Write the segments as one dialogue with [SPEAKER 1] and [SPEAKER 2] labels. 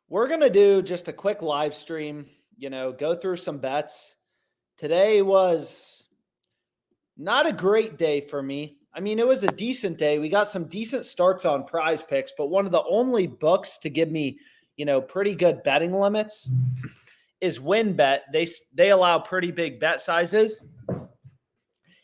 [SPEAKER 1] We're going to do just a quick live stream, go through some bets. Today was not a great day for me. I mean, it was a decent day. We got some decent starts on prize picks, but one of the only books to give me, pretty good betting limits is WinBet. They allow pretty big bet sizes.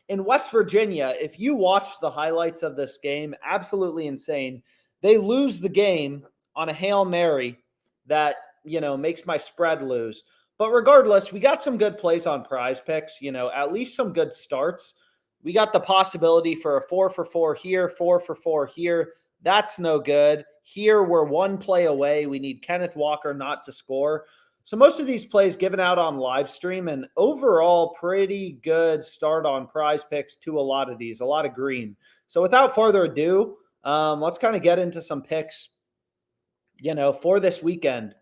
[SPEAKER 1] In West Virginia, if you watch the highlights of this game, absolutely insane. They lose the game on a Hail Mary that, makes my spread lose. But regardless, we got some good plays on prize picks, at least some good starts. We got the possibility for a 4 for 4 here, 4 for 4 here. That's no good. Here, we're one play away. We need Kenneth Walker not to score. So most of these plays given out on live stream, and overall pretty good start on prize picks to a lot of these, a lot of green. So without further ado, let's kind of get into some picks, for this weekend.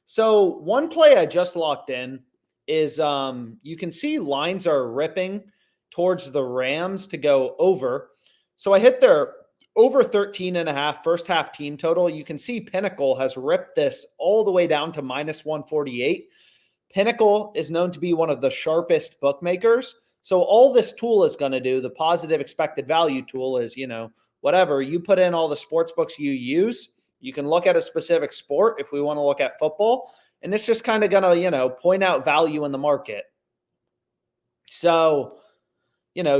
[SPEAKER 1] So one play I just locked in is you can see lines are ripping towards the Rams to go over. So I hit their over 13.5 first half team total. You can see Pinnacle has ripped this all the way down to minus 148. Pinnacle is known to be one of the sharpest bookmakers. So all this tool is going to do, the positive expected value tool is, whatever. You put in all the sports books you use. You can look at a specific sport if we want to look at football. And it's just kind of going to, point out value in the market. So,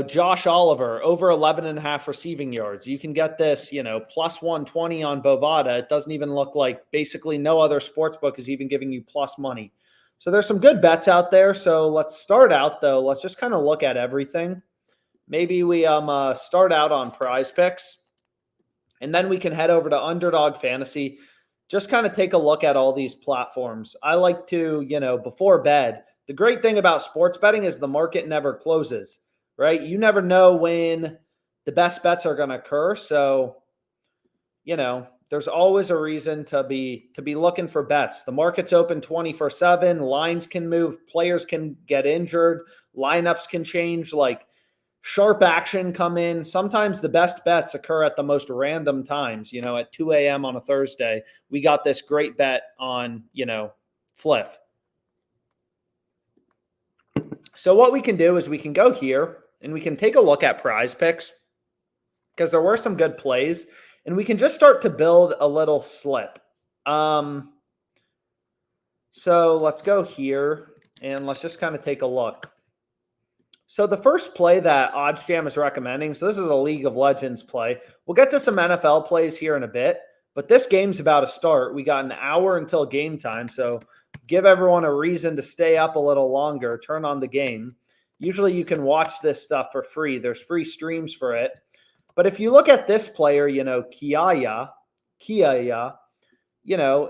[SPEAKER 1] Josh Oliver, over 11.5 receiving yards. You can get this, plus 120 on Bovada. It doesn't even look like basically no other sports book is even giving you plus money. So there's some good bets out there. So let's start out, though. Let's just kind of look at everything. Maybe we start out on prize picks. And then we can head over to Underdog Fantasy. Just kind of take a look at all these platforms. I like to, before bed. The great thing about sports betting is the market never closes. Right? You never know when the best bets are going to occur. So, there's always a reason to be looking for bets. The market's open 24/7. Lines can move. Players can get injured. Lineups can change. Like sharp action come in. Sometimes the best bets occur at the most random times. At 2 a.m. on a Thursday, we got this great bet on, Fliff. So what we can do is we can go here and we can take a look at prize picks because there were some good plays and we can just start to build a little slip. So let's go here and let's just kind of take a look. So the first play that OddsJam is recommending, so this is a League of Legends play. We'll get to some NFL plays here in a bit, but this game's about to start. We got an hour until game time, so give everyone a reason to stay up a little longer, turn on the game. Usually you can watch this stuff for free. There's free streams for it. But if you look at this player, Kiaya,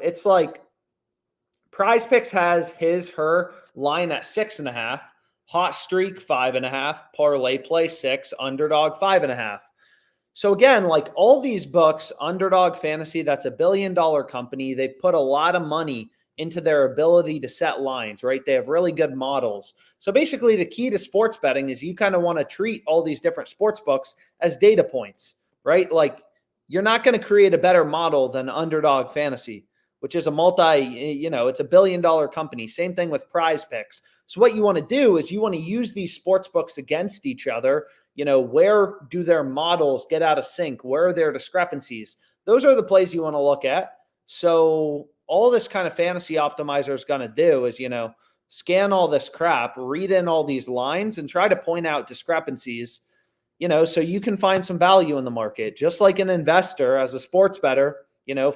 [SPEAKER 1] it's like Prize Picks has her line at 6.5, Hot Streak 5.5, ParlayPlay 6, Underdog 5.5. So again, like all these books, Underdog Fantasy, that's $1 billion company. They put a lot of money into their ability to set lines, right? They have really good models. So basically the key to sports betting is you kind of want to treat all these different sports books as data points, right? Like you're not going to create a better model than Underdog Fantasy, which is a it's $1 billion company. Same thing with Prize Picks. So what you want to do is you want to use these sports books against each other. Where do their models get out of sync? Where are their discrepancies? Those are the plays you want to look at. So all this kind of fantasy optimizer is going to do is, scan all this crap, read in all these lines and try to point out discrepancies, so you can find some value in the market. Just like an investor, as a sports bettor,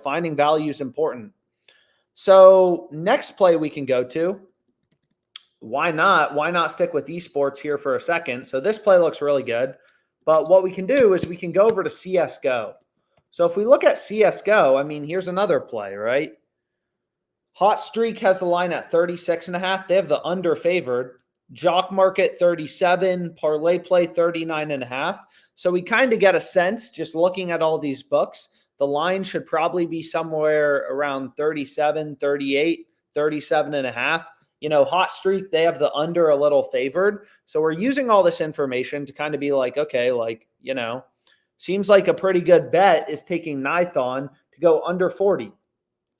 [SPEAKER 1] finding value is important. So next play we can go to, why not stick with esports here for a second? So this play looks really good, but what we can do is we can go over to CSGO. So if we look at CSGO, I mean, here's another play, right? Hot Streak has the line at 36.5. They have the under favored. Jock Market 37, ParlayPlay 39.5. So we kind of get a sense just looking at all these books. The line should probably be somewhere around 37, 38, 37.5. Hot Streak, they have the under a little favored. So we're using all this information to kind of be like, okay, seems like a pretty good bet is taking Nithon to go under 40.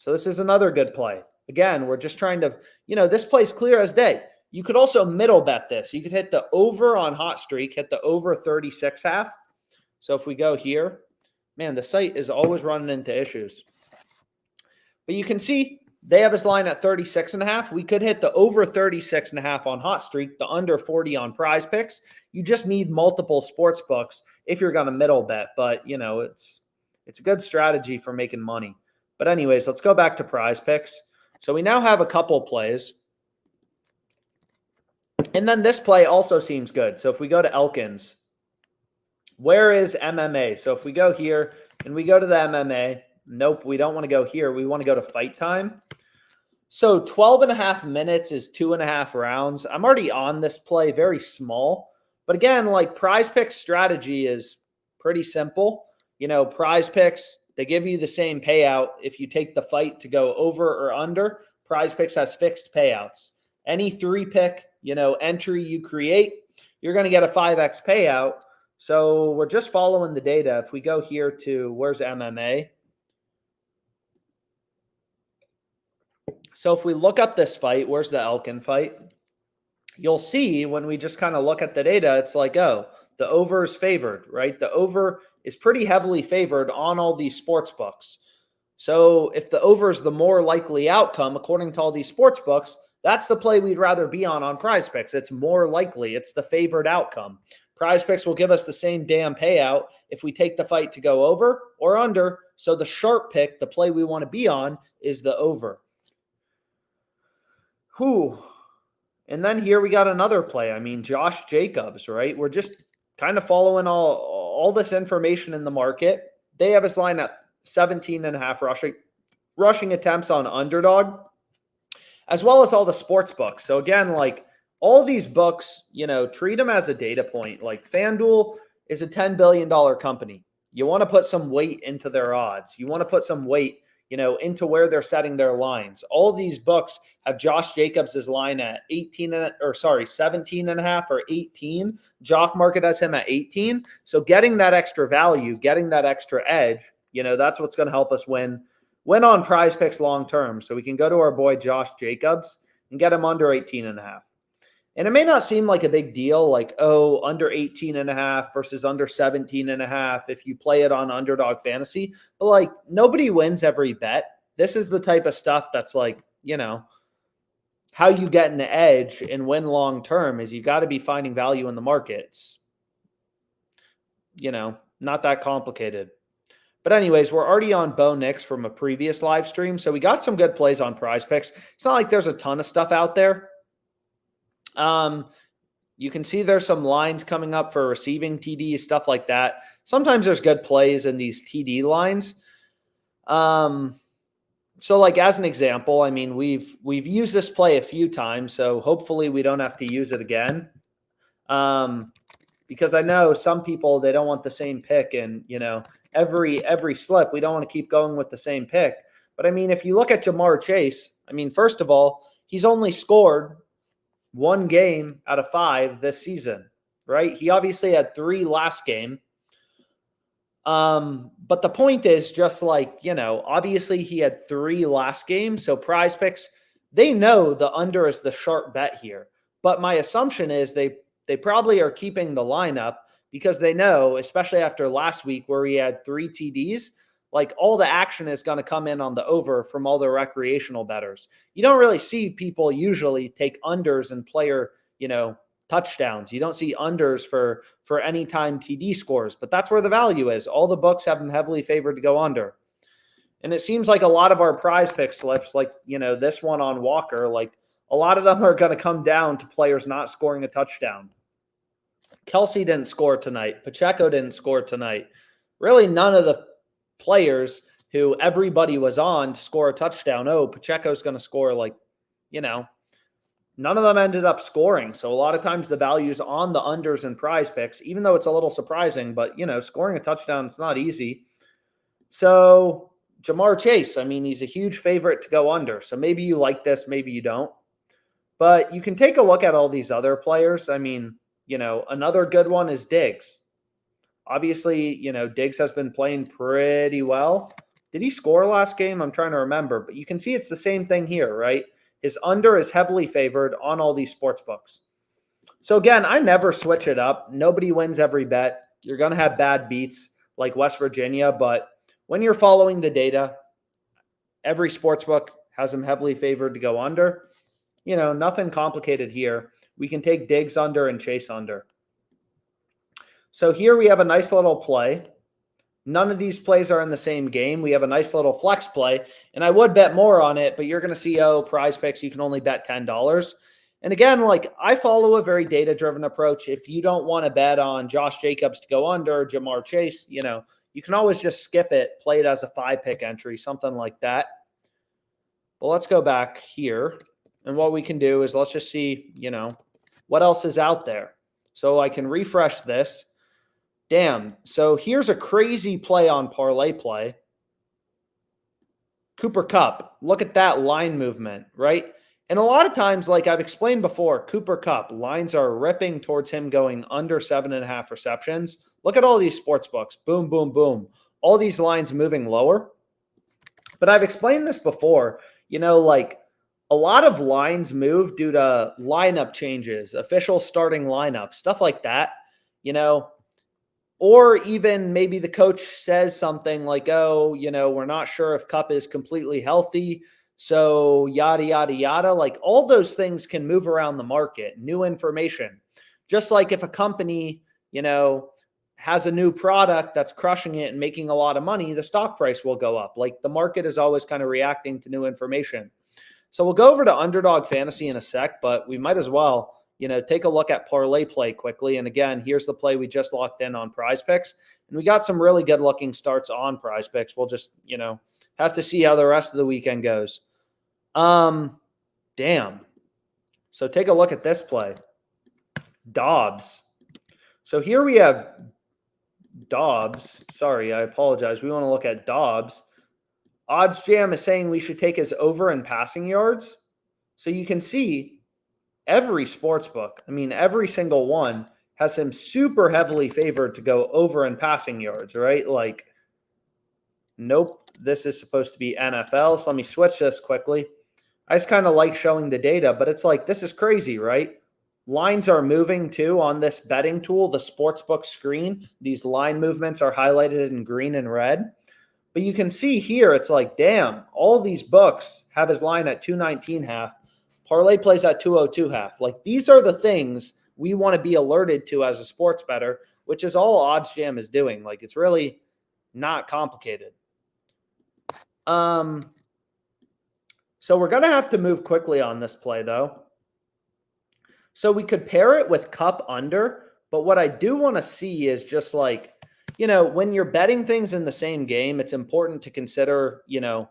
[SPEAKER 1] So this is another good play. Again, we're just trying to, this play's clear as day. You could also middle bet this. You could hit the over on hot streak, hit the over 36.5. So if we go here, man, the site is always running into issues. But you can see they have his line at 36.5. We could hit the over 36.5 on hot streak, the under 40 on prize picks. You just need multiple sports books if you're going to middle bet. But, it's a good strategy for making money. But anyways, let's go back to prize picks. So we now have a couple plays. And then this play also seems good. So if we go to Elkins, where is MMA? So if we go here and we go to the MMA, nope, we don't want to go here. We want to go to fight time. So 12.5 minutes is 2.5 rounds. I'm already on this play, very small. But again, like prize picks strategy is pretty simple. Prize picks, they give you the same payout if you take the fight to go over or under. Prize picks has fixed payouts. Any 3-pick, entry you create, you're going to get a 5x payout. So we're just following the data. If we go here to, where's MMA? So if we look up this fight, where's the Elkin fight? You'll see when we just kind of look at the data, it's like, oh, the over is favored, right? The over is pretty heavily favored on all these sports books. So if the over is the more likely outcome, according to all these sports books, that's the play we'd rather be on prize picks. It's more likely. It's the favored outcome. Prize picks will give us the same damn payout if we take the fight to go over or under. So the sharp pick, the play we want to be on, is the over. Whew. And then here we got another play. I mean, Josh Jacobs, right? We're just kind of following all this information in the market. They have his line at 17.5 rushing attempts on Underdog, as well as all the sports books. So again, like all these books, treat them as a data point. Like FanDuel is a $10 billion company. You want to put some weight into their odds. You want to put some weight, into where they're setting their lines. All these books have Josh Jacobs' line at 17.5 or 18. JockMKT has him at 18. So getting that extra value, getting that extra edge, that's what's going to help us win on prize picks long term. So we can go to our boy Josh Jacobs and get him under 18.5. And it may not seem like a big deal, like, oh, under 18.5 versus under 17.5 if you play it on Underdog Fantasy. But, like, nobody wins every bet. This is the type of stuff that's like, how you get an edge and win long term is you got to be finding value in the markets. Not that complicated. But anyways, we're already on Bo Nix from a previous live stream. So we got some good plays on prize picks. It's not like there's a ton of stuff out there. You can see there's some lines coming up for receiving TDs, stuff like that. Sometimes there's good plays in these TD lines. So like as an example, I mean, we've used this play a few times, so hopefully we don't have to use it again. Because I know some people, they don't want the same pick and, every slip, we don't want to keep going with the same pick. But I mean, if you look at Jamar Chase, I mean, first of all, he's only scored 1 game out of 5 this season, right? He obviously had 3 last game. But the point is just like, obviously he had 3 last game. So prize picks, they know the under is the sharp bet here. But my assumption is they probably are keeping the lineup because they know, especially after last week where he had 3 TDs, like all the action is going to come in on the over from all the recreational bettors. You don't really see people usually take unders and player, touchdowns. You don't see unders for anytime TD scores, but that's where the value is. All the books have them heavily favored to go under. And it seems like a lot of our prize pick slips, like, this one on Walker, like a lot of them are going to come down to players not scoring a touchdown. Kelsey didn't score tonight. Pacheco didn't score tonight. Really none of the players who everybody was on to score a touchdown. Oh, Pacheco's going to score, like, none of them ended up scoring. So a lot of times the value's on the unders and prize picks, even though it's a little surprising, but scoring a touchdown, it's not easy. So Jamar Chase, I mean, he's a huge favorite to go under. So maybe you like this, maybe you don't. But you can take a look at all these other players. I mean, another good one is Diggs. Obviously, Diggs has been playing pretty well, Did he score last game? I'm trying to remember, but you can see it's the same thing here, right? His under is heavily favored on all these sports books. So again, I never switch it up. Nobody wins every bet. You're going to have bad beats like West Virginia, but when you're following the data, every sports book has them heavily favored to go under. You know, nothing complicated here. We can take digs under and chase under. So here we have a nice little play. None of these plays are in the same game. We have a nice little flex play, and I would bet more on it, but you're going to see, Prize Picks, you can only bet $10. And again, like, I follow a very data-driven approach. If you don't want to bet on Josh Jacobs to go under, Jamar Chase, you know, you can always just skip it, play it as a 5-pick entry, something like that. But let's go back here. And what we can do is let's just see, you know, what else is out there. So I can refresh this. Damn. So here's a crazy play on ParlayPlay. Cooper Kupp. Look at that line movement, right? And a lot of times, like I've explained before, Cooper Kupp, lines are ripping towards him going under 7.5 receptions. Look at all these sports books. Boom, boom, boom. All these lines moving lower. But I've explained this before. You know, like, a lot of lines move due to lineup changes, official starting lineup, stuff like that, you know. Or even maybe the coach says something like, oh, you know, we're not sure if Kupp is completely healthy. So yada, yada, yada. Like, all those things can move around the market, new information. Just like if a company, you know, has a new product that's crushing it and making a lot of money, the stock price will go up. Like, the market is always kind of reacting to new information. So we'll go over to Underdog Fantasy in a sec, but we might as well, you know, take a look at ParlayPlay quickly. And again, here's the play we just locked in on Prize Picks. And we got some really good looking starts on Prize Picks. We'll just, you know, have to see how the rest of the weekend goes. Damn. So take a look at this play. Dobbs. So here we have Dobbs. Sorry, I apologize. We want to look at Dobbs. Odds Jam is saying we should take his over in passing yards. So you can see every sports book, I mean, every single one has him super heavily favored to go over in passing yards, right? Like, nope, this is supposed to be NFL. So let me switch this quickly. I just kind of like showing the data, but it's like, this is crazy, right? Lines are moving too on this betting tool, the sportsbook screen. These line movements are highlighted in green and red. But you can see here, it's like, damn, all these books have his line at 219.5. ParlayPlay's at 202.5. Like, these are the things we want to be alerted to as a sports bettor, which is all Odds Jam is doing. Like, it's really not complicated. So we're going to have to move quickly on this play, though. So we could pair it with Kupp under, but what I do want to see is just like, you know, when you're betting things in the same game, it's important to consider, you know,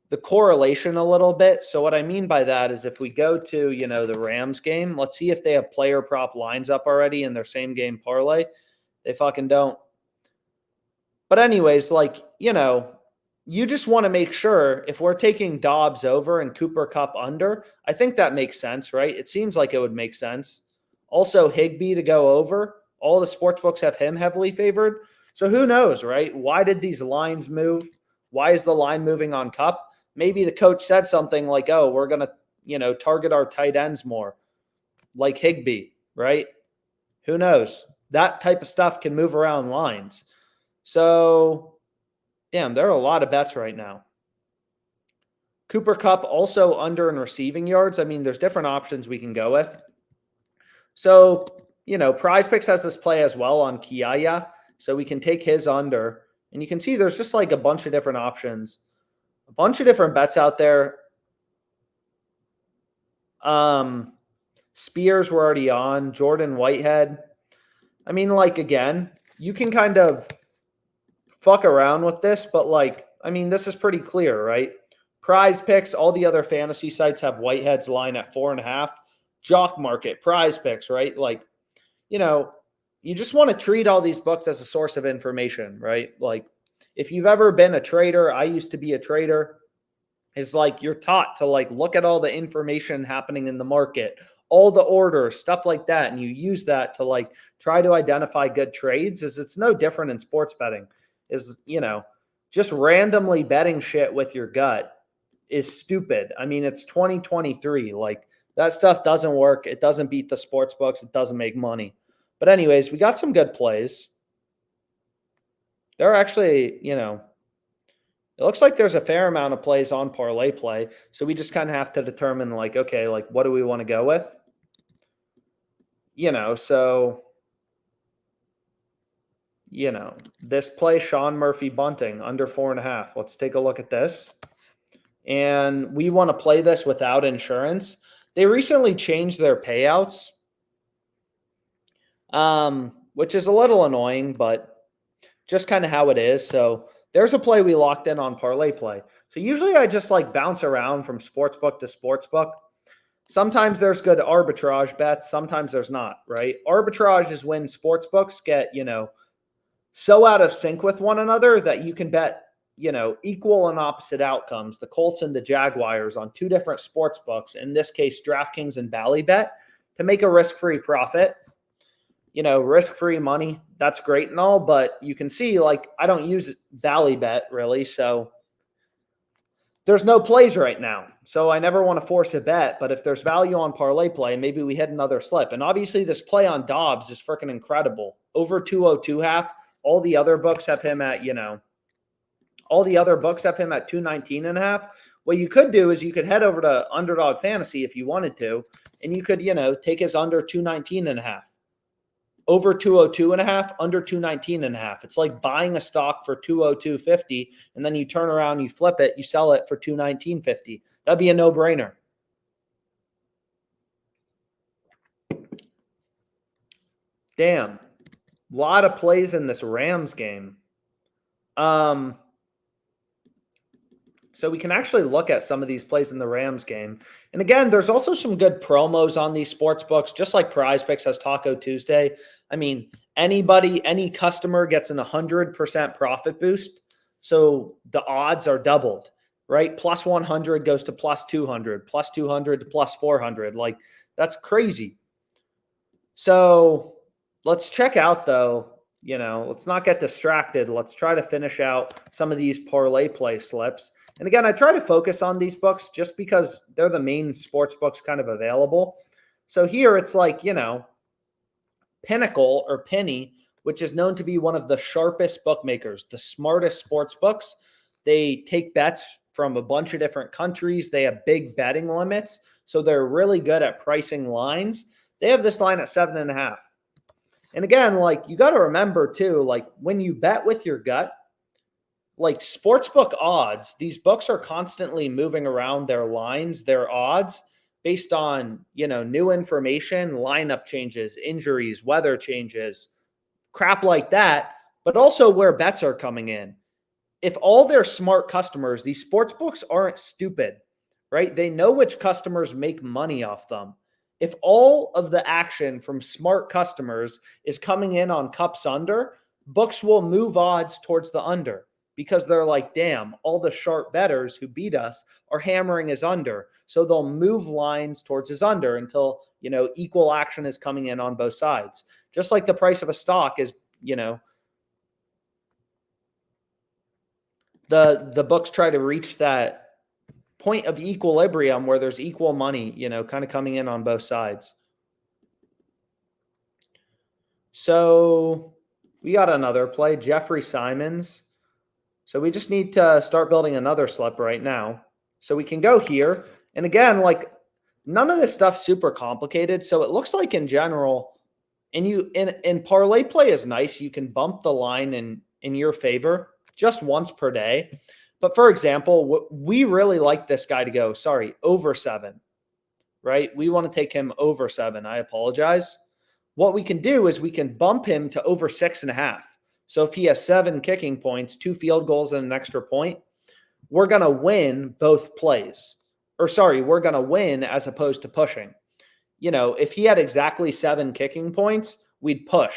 [SPEAKER 1] the correlation a little bit. So what I mean by that is if we go to, you know, the Rams game, let's see if they have player prop lines up already in their same game parlay. They fucking don't. But anyways, like, you know, you just want to make sure if we're taking Dobbs over and Cooper Kupp under, I think that makes sense, right? It seems like it would make sense. Also, Higbee to go over. All the sports books have him heavily favored. So who knows, right? Why did these lines move? Why is the line moving on Kupp? Maybe the coach said something like, oh, we're going to, you know, target our tight ends more, like Higbee, right? Who knows? That type of stuff can move around lines. So, damn, there are a lot of bets right now. Cooper Kupp also under in receiving yards. I mean, there's different options we can go with. So, you know, Prize Picks has this play as well on Kiaya. So we can take his under. And you can see there's just like a bunch of different options. A bunch of different bets out there. Spears were already on. Jordan Whitehead. I mean, like, again, you can kind of fuck around with this, but like, I mean, this is pretty clear, right? Prize Picks, all the other fantasy sites have Whitehead's line at 4.5. Jock Market, Prize Picks, right? Like, you know, you just want to treat all these books as a source of information, right? Like, if you've ever been a trader, I used to be a trader, it's like you're taught to like look at all the information happening in the market, all the orders, stuff like that, and you use that to like try to identify good trades. Is it's no different in sports betting. Is, you know, just randomly betting shit with your gut is stupid. I mean, it's 2023. Like, that stuff doesn't work. It doesn't beat the sports books. It doesn't make money. But anyways, we got some good plays. There are actually, it looks like there's a fair amount of plays on ParlayPlay. So we just kind of have to determine, like, okay, like, what do we want to go with? So, this play, Sean Murphy bunting, under 4.5. Let's take a look at this. And we want to play this without insurance. They recently changed their payouts, which is a little annoying, but just kind of how it is. So there's a play we locked in on ParlayPlay. So usually I just like bounce around from sportsbook to sportsbook. Sometimes there's good arbitrage bets. Sometimes there's not, right? Arbitrage is when sportsbooks get, so out of sync with one another that you can bet, equal and opposite outcomes. The Colts and the Jaguars on two different sports books, in this case, DraftKings and Ballybet, to make a risk-free profit. Risk-free money, that's great and all, but you can see, like, I don't use Ballybet really, so there's no plays right now. So I never want to force a bet, but if there's value on ParlayPlay, maybe we hit another slip. And obviously this play on Dobbs is freaking incredible. Over 202.5. All the other books have him at, 219.5. What you could do is you could head over to Underdog Fantasy if you wanted to, and you could, take his under 219.5. Over 202.5, under 219.5. It's like buying a stock for 202.50, and then you turn around, you flip it, you sell it for 219.50. That'd be a no-brainer. Damn. A lot of plays in this Rams game. So we can actually look at some of these plays in the Rams game. And again, there's also some good promos on these sports books, just like PrizePicks has Taco Tuesday. I mean, any customer gets an 100% profit boost. So the odds are doubled, right? Plus 100 goes to plus 200, plus 200 to plus 400. Like, that's crazy. So let's check out, though, let's not get distracted. Let's try to finish out some of these ParlayPlay slips. And again, I try to focus on these books just because they're the main sports books kind of available. So here it's like, Pinnacle or Penny, which is known to be one of the sharpest bookmakers, the smartest sports books. They take bets from a bunch of different countries. They have big betting limits. So they're really good at pricing lines. They have this line at 7.5. And again, like, you got to remember too, like, when you bet with your gut, like sportsbook odds, these books are constantly moving around their lines, their odds based on, new information, lineup changes, injuries, weather changes, crap like that, but also where bets are coming in. If all their smart customers, these sports books aren't stupid, right? They know which customers make money off them. If all of the action from smart customers is coming in on cups under, books will move odds towards the under because they're like, damn, all the sharp bettors who beat us are hammering his under. So they'll move lines towards his under until, equal action is coming in on both sides. Just like the price of a stock is, the books try to reach that point of equilibrium where there's equal money, kind of coming in on both sides. So we got another play, Jeffrey Simons. So we just need to start building another slip right now. So we can go here. And again, like, none of this stuff's super complicated. So it looks like in general, and in ParlayPlay is nice. You can bump the line in your favor just once per day. But for example, we really like this guy to go, over 7, right? We want to take him over 7. I apologize. What we can do is we can bump him to over 6.5. So if he has 7 kicking points, 2 field goals, and an extra point, we're going to win both plays. We're going to win as opposed to pushing. If he had exactly 7 kicking points, we'd push.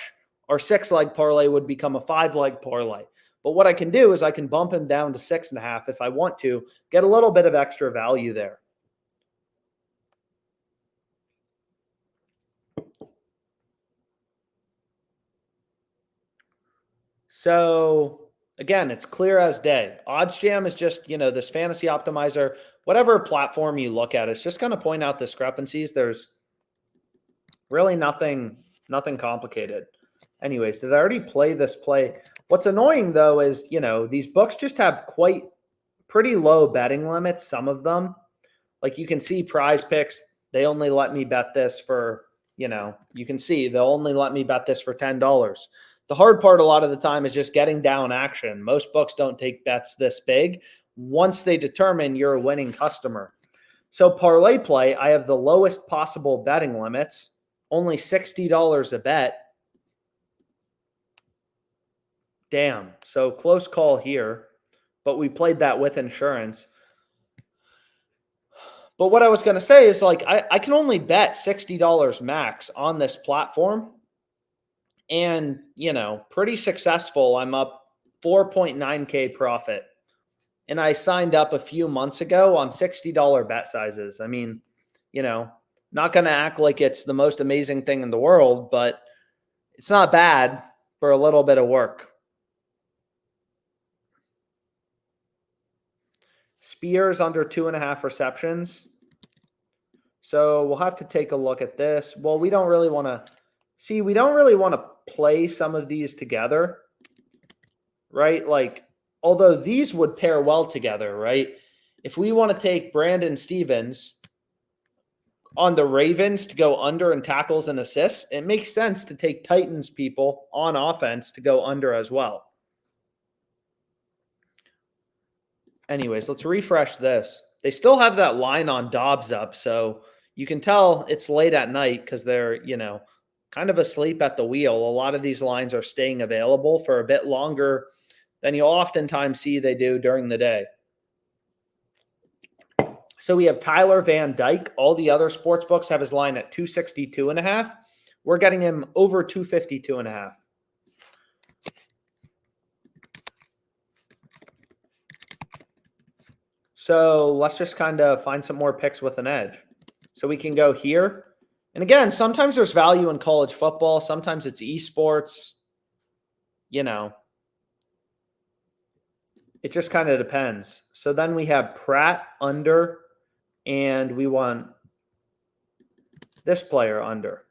[SPEAKER 1] Our 6-leg parlay would become a 5-leg parlay. But what I can do is I can bump him down to 6.5 if I want to, get a little bit of extra value there. So Again, it's clear as day. OddsJam is just, this fantasy optimizer, whatever platform you look at, it's just going to point out discrepancies. There's really nothing complicated. Anyways, did I already play this play? What's annoying though is, these books just have pretty low betting limits, some of them. Like you can see Prize Picks, they only let me bet this for, you can see they'll only let me bet this for $10. The hard part a lot of the time is just getting down action. Most books don't take bets this big once they determine you're a winning customer. So ParlayPlay, I have the lowest possible betting limits, only $60 a bet. Damn. So close call here, but we played that with insurance. But what I was going to say is like, I can only bet $60 max on this platform. And, pretty successful. I'm up 4.9K profit. And I signed up a few months ago on $60 bet sizes. I mean, not going to act like it's the most amazing thing in the world, but it's not bad for a little bit of work. Spears under 2.5 receptions. So we'll have to take a look at this. Well, we don't really want to play some of these together, right? Like, although these would pair well together, right? If we want to take Brandon Stevens on the Ravens to go under in tackles and assists, it makes sense to take Titans people on offense to go under as well. Anyways, let's refresh this. They still have that line on Dobbs up, so you can tell it's late at night because they're, kind of asleep at the wheel. A lot of these lines are staying available for a bit longer than you'll oftentimes see they do during the day. So we have Tyler Van Dyke. All the other sports books have his line at 262.5. We're getting him over 252.5. So let's just kind of find some more picks with an edge. So we can go here. And again, sometimes there's value in college football. Sometimes it's esports. It just kind of depends. So then we have Pratt under, and we want this player under.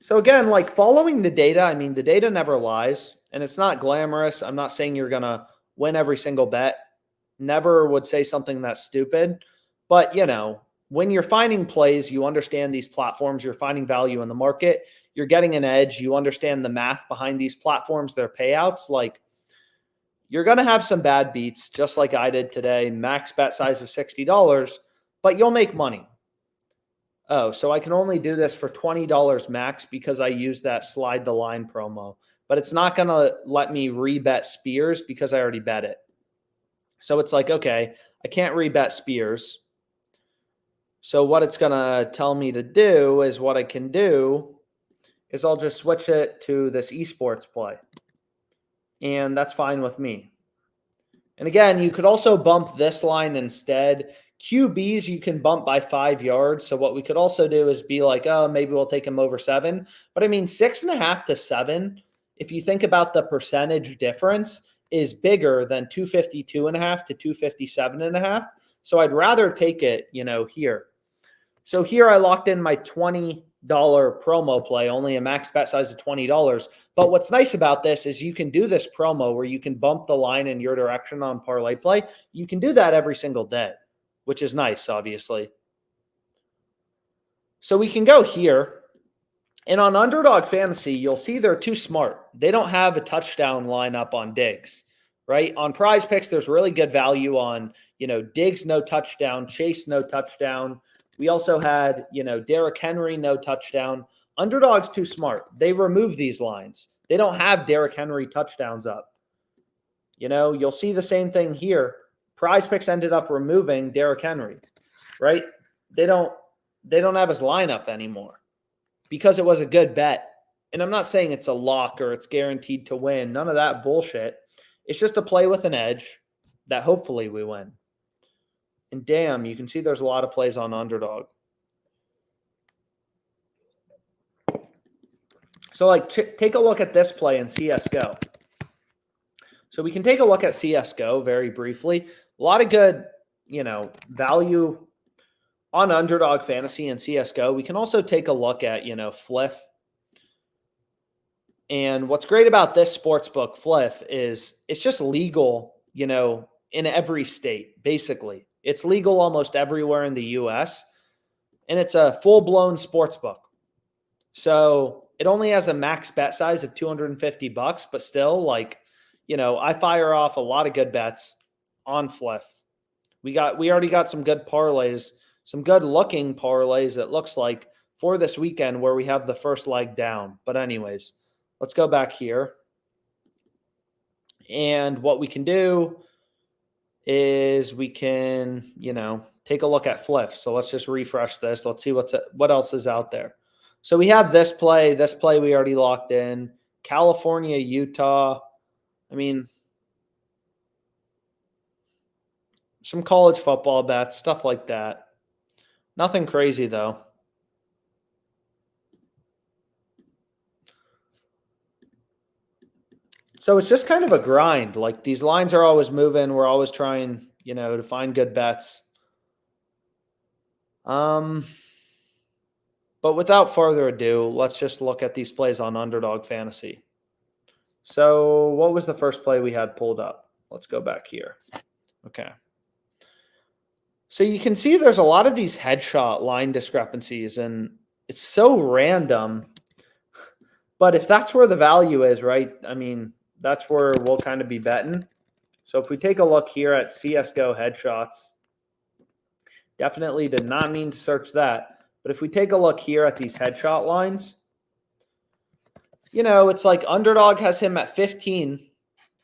[SPEAKER 1] So again, like following the data, I mean, the data never lies, and it's not glamorous. I'm not saying you're going to win every single bet. Never would say something that's stupid. But, when you're finding plays, you understand these platforms, you're finding value in the market, you're getting an edge, you understand the math behind these platforms, their payouts. Like, you're going to have some bad beats, just like I did today, max bet size of $60, but you'll make money. Oh, so I can only do this for $20 max because I use that slide the line promo, but it's not going to let me rebet Spears because I already bet it. So it's like, okay, I can't rebet Spears. So what it's going to tell me to do is what I can do is I'll just switch it to this esports play. And that's fine with me. And again, you could also bump this line instead. QBs you can bump by 5 yards. So what we could also do is be like, oh, maybe we'll take him over 7. But I mean, 6.5 to 7, if you think about the percentage difference, is bigger than 252.5 to 257.5. So I'd rather take it, here. So here I locked in my $20 promo play, only a max bet size of $20. But what's nice about this is you can do this promo where you can bump the line in your direction on ParlayPlay. You can do that every single day, which is nice, obviously. So we can go here. And on Underdog Fantasy, you'll see they're too smart. They don't have a touchdown lineup on Diggs, right? On Prize Picks, there's really good value on, Diggs, no touchdown, Chase, no touchdown. We also had, Derrick Henry, no touchdown. Underdog's too smart. They remove these lines. They don't have Derrick Henry touchdowns up. You'll see the same thing here. Prize Picks ended up removing Derrick Henry, right? They don't have his lineup anymore because it was a good bet. And I'm not saying it's a lock or it's guaranteed to win. None of that bullshit. It's just a play with an edge that hopefully we win. And damn, you can see there's a lot of plays on Underdog. So, take a look at this play in CSGO. So we can take a look at CSGO very briefly. A lot of good, value on Underdog Fantasy and CSGO. We can also take a look at, Fliff. And what's great about this sportsbook, Fliff, is it's just legal, in every state, basically. It's legal almost everywhere in the US, and it's a full-blown sportsbook. So it only has a max bet size of $250, but still, I fire off a lot of good bets on Fliff. We already got some good parlays, some good looking parlays, it looks like, for this weekend where we have the first leg down. But anyways, let's go back here. And what we can do is we can, take a look at Fliff. So let's just refresh this. Let's see what else is out there. So we have this play. This play we already locked in. California, Utah. I mean, some college football bets, stuff like that. Nothing crazy, though. So it's just kind of a grind. Like, these lines are always moving. We're always trying, to find good bets. But without further ado, let's just look at these plays on Underdog Fantasy. So what was the first play we had pulled up? Let's go back here. Okay. So you can see there's a lot of these headshot line discrepancies, and it's so random. But if that's where the value is, right? I mean, that's where we'll kind of be betting. So if we take a look here at CSGO headshots, definitely did not mean to search that. But if we take a look here at these headshot lines, it's like Underdog has him at 15.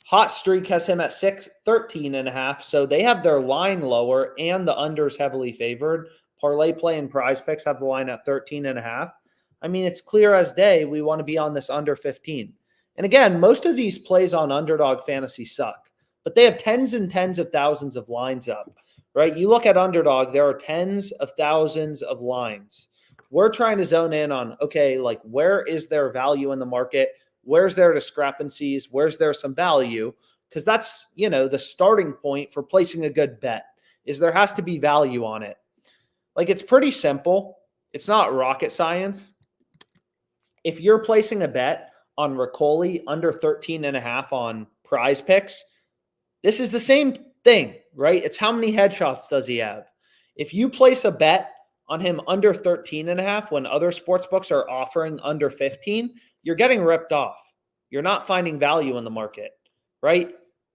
[SPEAKER 1] Hot Streak has him at 13.5. So they have their line lower, and the unders heavily favored. ParlayPlay and PrizePicks have the line at 13.5. I mean, it's clear as day we want to be on this under 15. And again, most of these plays on Underdog Fantasy suck, but they have tens and tens of thousands of lines up, right? You look at Underdog, there are tens of thousands of lines. We're trying to zone in on, okay, like, where is there value in the market? Where's there discrepancies? Where's there some value? Because that's, the starting point for placing a good bet, is there has to be value on it. Like, it's pretty simple. It's not rocket science. If you're placing a bet on Riccoli under 13.5 on PrizePicks, this is the same thing, right? It's how many headshots does he have? If you place a bet on him under 13.5 when other sportsbooks are offering under 15, you're getting ripped off. You're not finding value in the market, right?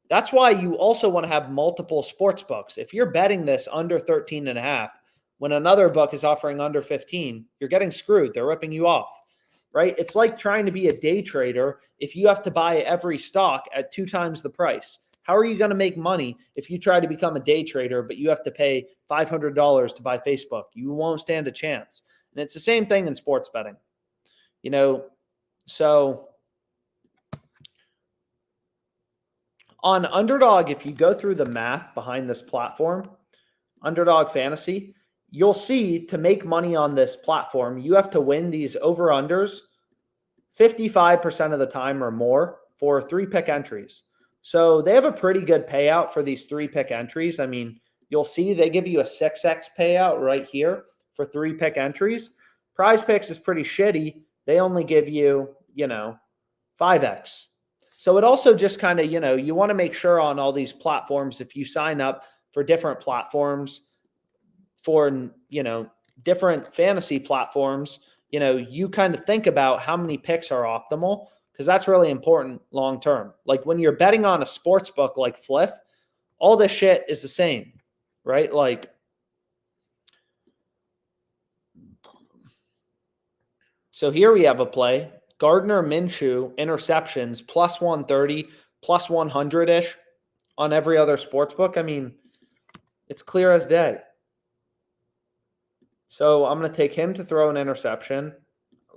[SPEAKER 1] That's why you also want to have multiple sportsbooks. If you're betting this under 13.5 when another book is offering under 15, you're getting screwed. They're ripping you off, right? It's like trying to be a day trader if you have to buy every stock at 2 times the price. How are you going to make money if you try to become a day trader, but you have to pay $500 to buy Facebook? You won't stand a chance. And it's the same thing in sports betting. So on Underdog, if you go through the math behind this platform, Underdog Fantasy, you'll see to make money on this platform, you have to win these over-unders 55% of the time or more for 3-pick entries. So they have a pretty good payout for these 3-pick entries. I mean, you'll see they give you a 6x payout right here for 3-pick entries. PrizePicks is pretty shitty. They only give you, 5x. So it also just kind of, you want to make sure on all these platforms, if you sign up for different platforms, for, different fantasy platforms, you kind of think about how many picks are optimal, because that's really important long term. Like, when you're betting on a sports book like Fliff, all this shit is the same, right? Like, so here we have a play. Gardner Minshew interceptions plus 130, plus 100-ish on every other sports book. I mean, it's clear as day. So I'm going to take him to throw an interception.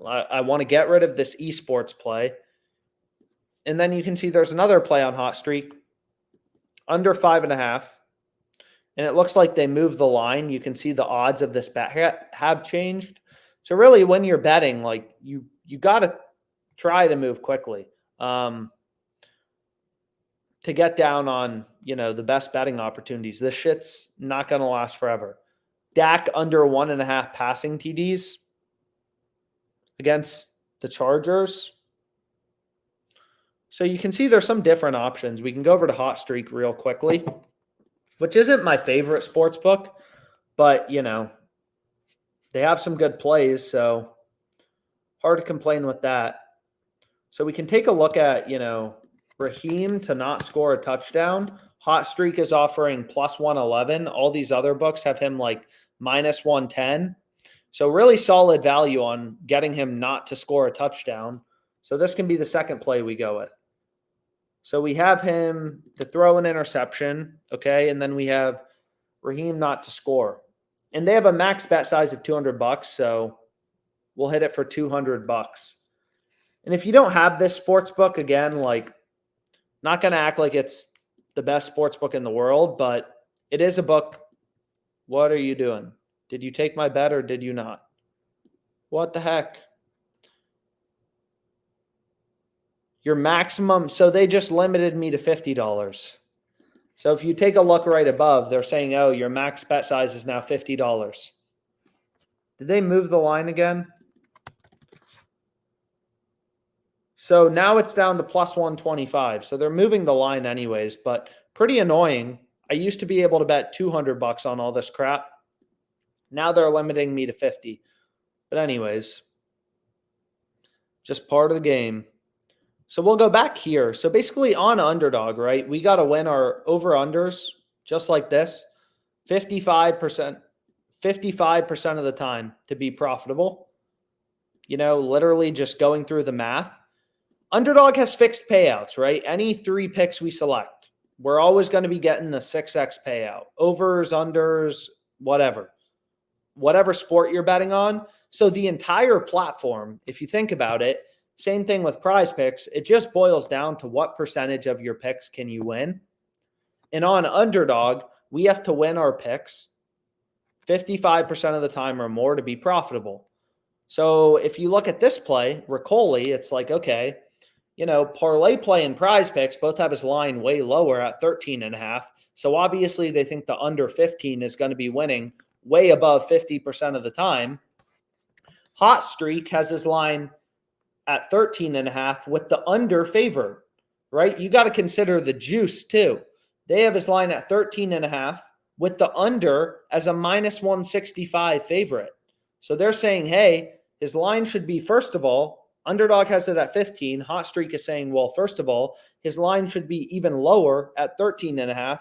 [SPEAKER 1] I want to get rid of this esports play. And then you can see there's another play on Hot Streak, under 5.5. And it looks like they moved the line. You can see the odds of this bet have changed. So really, when you're betting, like, you got to try to move quickly. to get down on, the best betting opportunities. This shit's not going to last forever. Dak under 1.5 passing TDs against the Chargers. So you can see there's some different options. We can go over to Hot Streak real quickly, which isn't my favorite sports book, but, they have some good plays, so hard to complain with that. So we can take a look at, Raheem to not score a touchdown. Hot Streak is offering plus 111. All these other books have him like minus 110. So really solid value on getting him not to score a touchdown. So this can be the second play we go with. So we have him to throw an interception, okay? And then we have Raheem not to score. And they have a max bet size of $200, so we'll hit it for $200. And if you don't have this sports book, again, like, not going to act like it's the best sports book in the world, but it is a book. What are you doing? Did you take my bet or did you not? What the heck? Your maximum, so they just limited me to $50. So if you take a look right above, they're saying, oh, your max bet size is now $50. Did they move the line again? So now it's down to plus 125. So they're moving the line anyways, but pretty annoying. I used to be able to bet $200 on all this crap. Now they're limiting me to 50. But anyways, just part of the game. So we'll go back here. So basically on Underdog, right, we got to win our over-unders just like this, 55% of the time to be profitable. Literally just going through the math. Underdog has fixed payouts, right? Any 3 picks we select, we're always going to be getting the 6x payout. Overs, unders, whatever. Whatever sport you're betting on. So the entire platform, if you think about it, same thing with Prize Picks. It just boils down to what percentage of your picks can you win. And on Underdog, we have to win our picks 55% of the time or more to be profitable. So if you look at this play, Riccoli, it's like, okay, ParlayPlay and Prize Picks both have his line way lower at 13.5. So obviously they think the under 15 is going to be winning way above 50% of the time. Hot Streak has his line at 13.5 with the under favored, right? You got to consider the juice too. They have his line at 13.5 with the under as a minus 165 favorite. So they're saying, hey, his line should be, first of all, Underdog has it at 15. Hot Streak is saying, well, first of all, his line should be even lower at 13.5.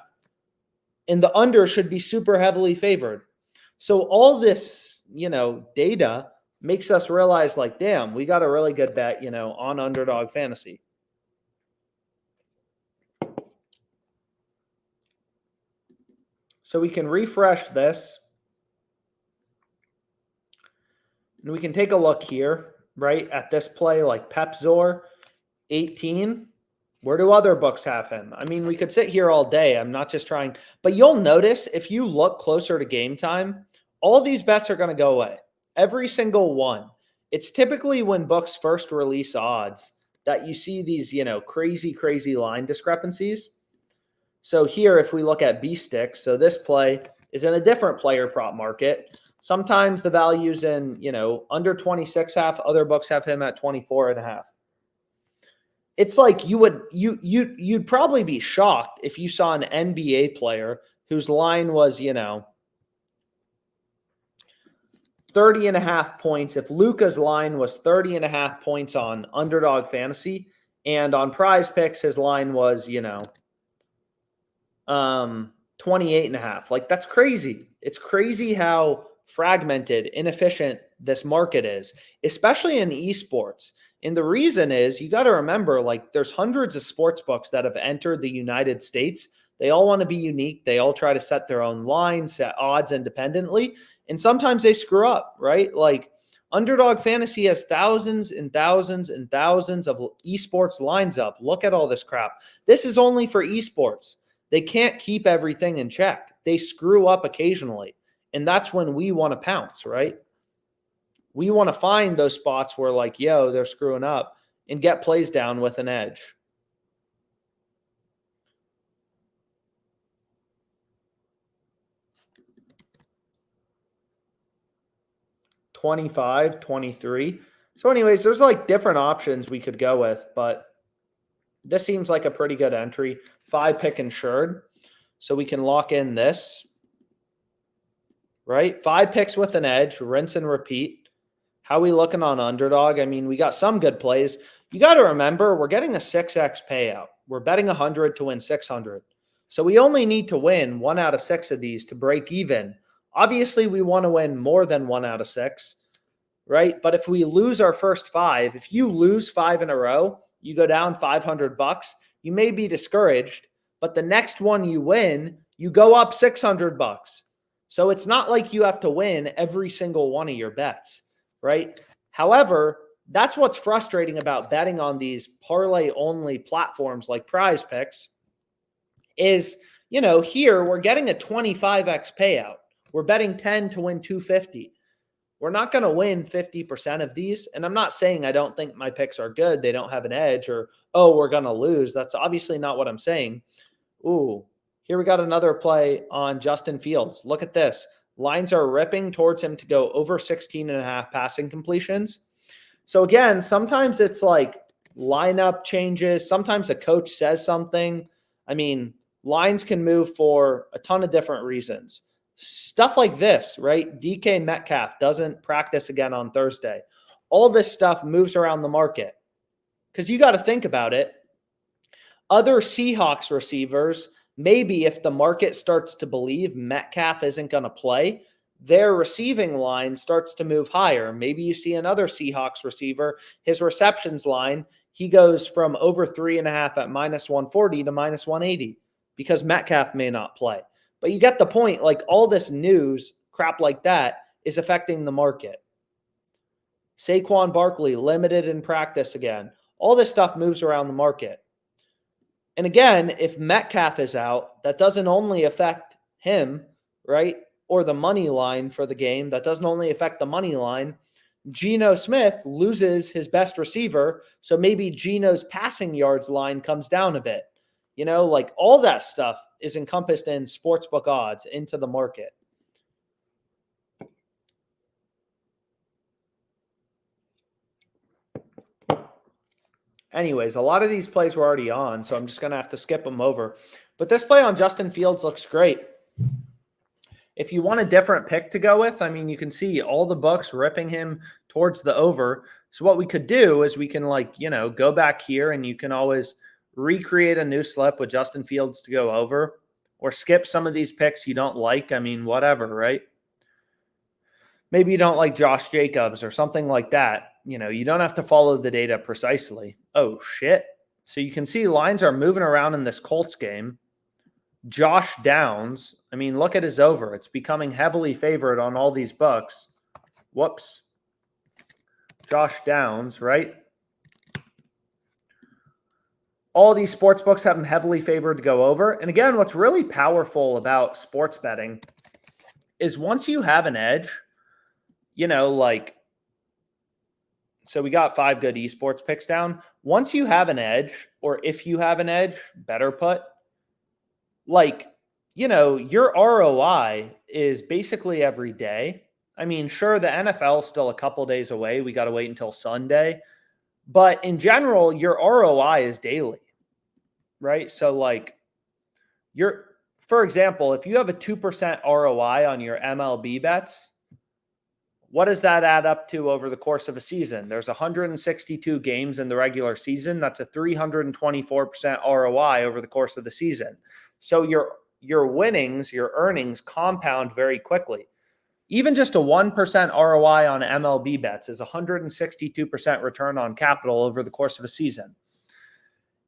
[SPEAKER 1] And the under should be super heavily favored. So all this, data makes us realize, like, damn, we got a really good bet, on Underdog Fantasy. So we can refresh this. And we can take a look here, right, at this play, like Pepzor, 18. Where do other books have him? I mean, we could sit here all day. I'm not just trying. But you'll notice if you look closer to game time, all these bets are going to go away. Every single one. It's typically when books first release odds that you see these, crazy line discrepancies. So here, if we look at B-Sticks, so this play is in a different player prop market. Sometimes the value's in, under 26.5. Other books have him at 24.5. It's like you'd probably be shocked if you saw an NBA player whose line was, 30.5 points. If Luka's line was 30.5 points on Underdog Fantasy, and on Prize Picks, his line was, 28.5. Like, that's crazy. It's crazy how fragmented, inefficient this market is, especially in esports. And the reason is, you got to remember, like, there's hundreds of sports books that have entered the United States. They all want to be unique. They all try to set their own lines, set odds independently. And sometimes they screw up, right? Like, Underdog Fantasy has thousands and thousands and thousands of esports lines up. Look at all this crap. This is only for esports. They can't keep everything in check. They screw up occasionally. And that's when we want to pounce, right? We want to find those spots where, like, yo, they're screwing up and get plays down with an edge. 25, 23. So anyways, there's like different options we could go with, but this seems like a pretty good entry. 5-pick insured. So we can lock in this, right? 5 picks with an edge, rinse and repeat. How we looking on Underdog? I mean, we got some good plays. You got to remember, we're getting a 6x payout. We're betting 100 to win 600. So we only need to win 1 out of 6 of these to break even. Obviously, we want to win more than 1 out of 6, right? But if we lose our first 5, if you lose 5 in a row, you go down $500, you may be discouraged, but the next one you win, you go up $600. So it's not like you have to win every single one of your bets, right? However, that's what's frustrating about betting on these parlay only platforms like Prize Picks is, here we're getting a 25x payout. We're betting 10 to win 250. We're not going to win 50% of these. And I'm not saying I don't think my picks are good. They don't have an edge or, we're going to lose. That's obviously not what I'm saying. Ooh, here we got another play on Justin Fields. Look at this. Lines are ripping towards him to go over 16.5 passing completions. So again, sometimes it's like lineup changes. Sometimes a coach says something. I mean, lines can move for a ton of different reasons. Stuff like this, right? DK Metcalf doesn't practice again on Thursday. All this stuff moves around the market because you got to think about it. Other Seahawks receivers, maybe if the market starts to believe Metcalf isn't going to play, their receiving line starts to move higher. Maybe you see another Seahawks receiver, his receptions line, he goes from over 3.5 at -140 to -180 because Metcalf may not play. But you get the point, like all this news, crap like that, is affecting the market. Saquon Barkley, limited in practice again. All this stuff moves around the market. And again, if Metcalf is out, that doesn't only affect him, right? Or the money line for the game. That doesn't only affect the money line. Geno Smith loses his best receiver, so maybe Geno's passing yards line comes down a bit. Like all that stuff is encompassed in sportsbook odds into the market. Anyways, a lot of these plays were already on, so I'm just going to have to skip them over. But this play on Justin Fields looks great. If you want a different pick to go with, I mean, you can see all the books ripping him towards the over. So what we could do is we can go back here and you can always recreate a new slip with Justin Fields to go over or skip some of these picks you don't like. I mean, whatever, right? Maybe you don't like Josh Jacobs or something like that. You don't have to follow the data precisely. Oh, shit. So you can see lines are moving around in this Colts game. Josh Downs, I mean, look at his over. It's becoming heavily favored on all these books. Whoops. Josh Downs, right? All these sports books have him heavily favored to go over. And again, what's really powerful about sports betting is once you have an edge, so we got 5 good esports picks down. Once you have an edge, or if you have an edge, better put, your ROI is basically every day. I mean, sure, the NFL is still a couple days away. We got to wait until Sunday. But in general, your ROI is daily, right? So for example, if you have a 2% ROI on your MLB bets, what does that add up to over the course of a season? There's 162 games in the regular season. That's a 324% ROI over the course of the season. So your winnings, your earnings compound very quickly. Even just a 1% ROI on MLB bets is 162% return on capital over the course of a season.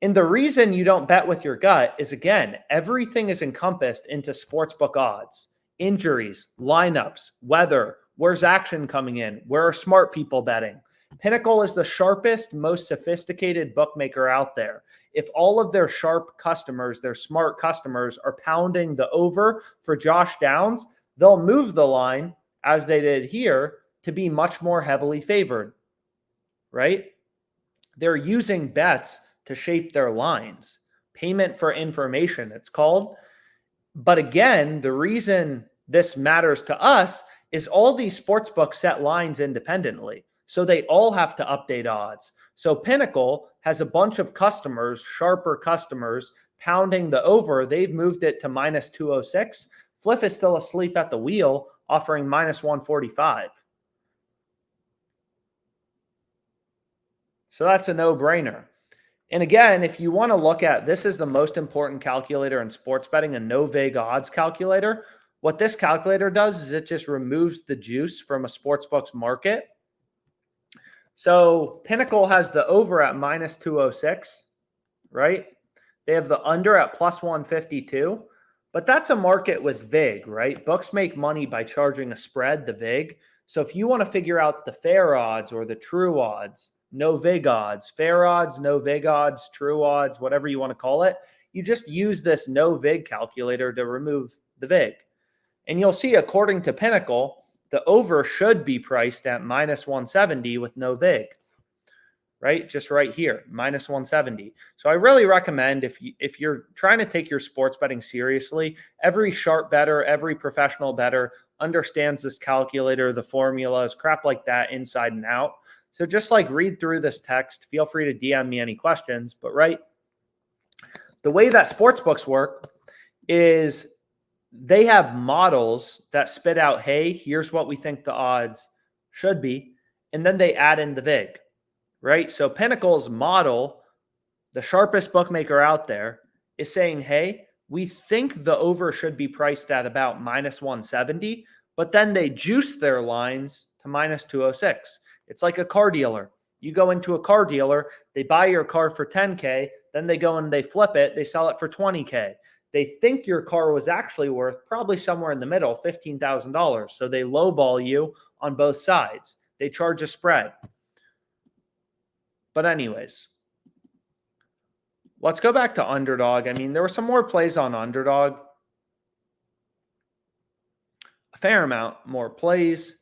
[SPEAKER 1] And the reason you don't bet with your gut is, again, everything is encompassed into sportsbook odds, injuries, lineups, weather, where's action coming in, where are smart people betting. Pinnacle is the sharpest, most sophisticated bookmaker out there. If all of their sharp customers, their smart customers, are pounding the over for Josh Downs, they'll move the line, as they did here, to be much more heavily favored, right? They're using bets to shape their lines. Payment for information, it's called. But again, the reason this matters to us is all these sports books set lines independently. So they all have to update odds. So Pinnacle has a bunch of customers, sharper customers, pounding the over. They've moved it to minus 206. Fliff is still asleep at the wheel, offering minus 145. So that's a no-brainer. And again, if you want to look at, this is the most important calculator in sports betting, a no vig odds calculator. What this calculator does is it just removes the juice from a sportsbook's market. So Pinnacle has the over at minus 206, right? They have the under at plus 152, but that's a market with vig, right? Books make money by charging a spread, the vig. So if you want to figure out the fair odds or the true odds, no vig odds, fair odds, no vig odds, true odds, whatever you want to call it, you just use this no vig calculator to remove the vig. And you'll see, according to Pinnacle, the over should be priced at minus 170 with no vig, right? Just right here, minus 170. So I really recommend, if you're trying to take your sports betting seriously, every sharp bettor, every professional bettor understands this calculator, the formulas, crap like that inside and out. So just like read through this text, feel free to DM me any questions. But right, the way that sportsbooks work is they have models that spit out, hey, here's what we think the odds should be. And then they add in the vig, right? So Pinnacle's model, the sharpest bookmaker out there, is saying, hey, we think the over should be priced at about minus 170, but then they juice their lines to minus 206. It's like a car dealer. You go into a car dealer, they buy your car for 10K, then they go and they flip it, they sell it for 20K. They think your car was actually worth probably somewhere in the middle, $15,000. So they lowball you on both sides. They charge a spread. But anyways, let's go back to Underdog. I mean, there were some more plays on Underdog. A fair amount more plays.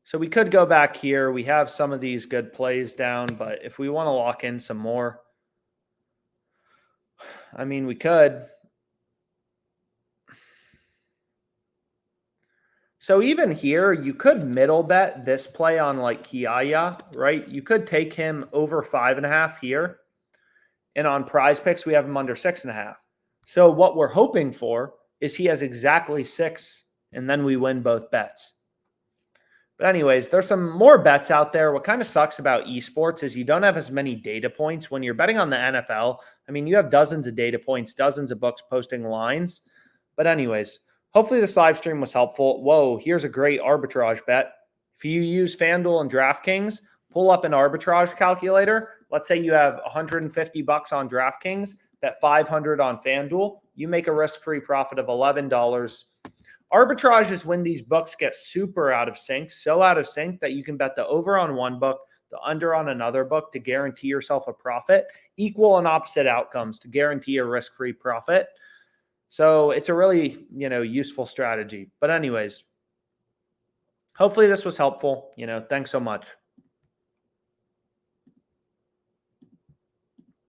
[SPEAKER 1] So we could go back here. We have some of these good plays down, but if we want to lock in some more, I mean, we could. So even here, you could middle bet this play on like Kiaya, right? You could take him over 5.5 here. And on Prize Picks, we have him under 6.5. So what we're hoping for is he has exactly 6, and then we win both bets. But anyways, there's some more bets out there. What kind of sucks about esports is you don't have as many data points. When you're betting on the NFL, I mean, you have dozens of data points, dozens of books posting lines. But anyways, hopefully this live stream was helpful. Whoa, here's a great arbitrage bet. If you use FanDuel and DraftKings, pull up an arbitrage calculator. Let's say you have $150 on DraftKings, bet $500 on FanDuel. You make a risk-free profit of $11. Arbitrage is when these books get super out of sync, so out of sync that you can bet the over on one book, the under on another book to guarantee yourself a profit, equal and opposite outcomes to guarantee a risk-free profit. So it's a really, useful strategy. But anyways, hopefully this was helpful. Thanks so much.